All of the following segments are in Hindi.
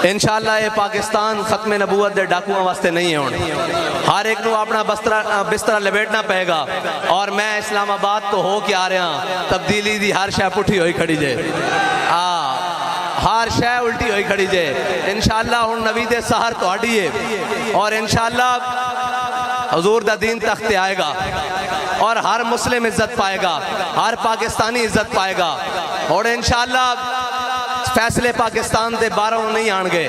इंशाअल्लाह ये पाकिस्तान खत्म नबूवत दे डाकुआं वास्ते नहीं है। हर एक को अपना बिस्तरा लपेटना पेगा। और मैं इस्लामाबाद तो हो के आ रहा, तब्दीली दी हर शय पुठी हुई खड़ी जे, हर शय उल्टी हुई खड़ी जे। इंशाअल्लाह हुण नबी दे सहर तुहाडी है और इंशाअल्लाह हुजूर दा दीन तख्ते आएगा और हर मुस्लिम इज्जत पाएगा, हर पाकिस्तानी इज्जत पाएगा। और इंशाअल्लाह फैसले पाकिस्तान दे बाहरों नहीं आएंगे।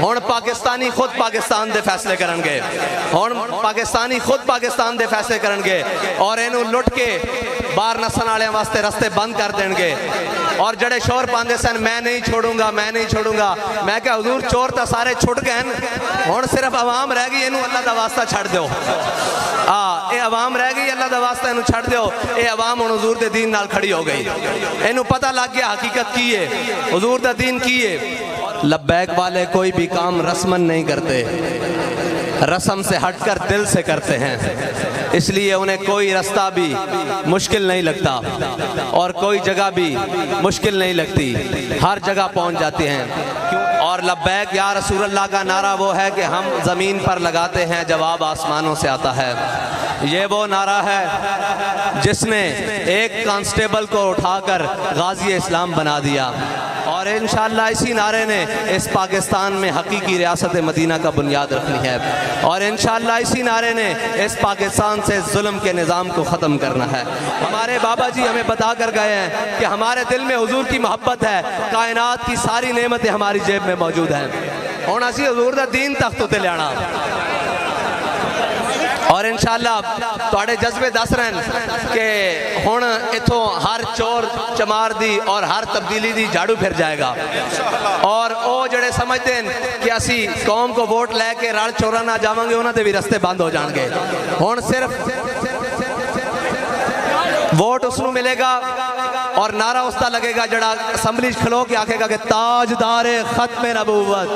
हुण पाकिस्तानी खुद पाकिस्तान दे फैसले करनगे, हुण पाकिस्तानी खुद पाकिस्तान दे फैसले करनगे और इनू लुट के बाहर नसन वाले वास्ते रस्ते बंद कर देंगे। और जड़े शोर पाते सन मैं नहीं छोड़ूंगा, मैं नहीं छोड़ूंगा, मैं क्या हुजूर चोर तो सारे छुट गए, हुण सिर्फ आवाम रह गई, इनू अल्लाह दा वास्ता छड़ दो। ये आवाम रह गई, अल्लाह दा वास्ता इनू छड़ दो। ये आवाम हुण हुजूर दे दीन नाल खड़ी हो गई, इनू पता लग गया हकीकत की है, हुजूर दा दीन की है। लब्बैक वाले कोई भी काम रस्मन नहीं करते, रस्म से हटकर दिल से करते हैं, इसलिए उन्हें कोई रास्ता भी मुश्किल नहीं लगता और कोई जगह भी मुश्किल नहीं लगती, हर जगह पहुंच जाते हैं। और लब्बैक या रसूल अल्लाह का नारा वो है कि हम ज़मीन पर लगाते हैं, जवाब आसमानों से आता है। ये वो नारा है जिसने एक कांस्टेबल को उठाकर गाजी इस्लाम बना दिया और इंशाअल्लाह इसी नारे ने इस पाकिस्तान में हकीकी रियासत मदीना का बुनियाद रखनी है और इंशाअल्लाह इसी नारे ने इस पाकिस्तान से जुल्म के निज़ाम को ख़त्म करना है। हमारे बाबा जी हमें बता कर गए हैं कि हमारे दिल में हुजूर की मोहब्बत है, कायनात की सारी नेमतें हमारी जेब में मौजूद हैं। हुण असीं हुजूर दा दीन तख्त उत्ते लियाना और इंशाअल्लाह तुहाडे जज्बे दस रहे हैं कि हुण इथों हर चोर चमार दी और हर तब्दीली दी झाड़ू फिर जाएगा। और वो जड़े समझते हैं कि असी कौम को वोट लैके रल चोरा ना जावांगे, उन्हां दे भी रस्ते बंद हो जाएंगे। हुण सिर्फ वोट उसनू मिलेगा और नारा उसका लगेगा जड़ा असैम्बली खलो के आखेगा कि ताजदार खत्म नबूवत।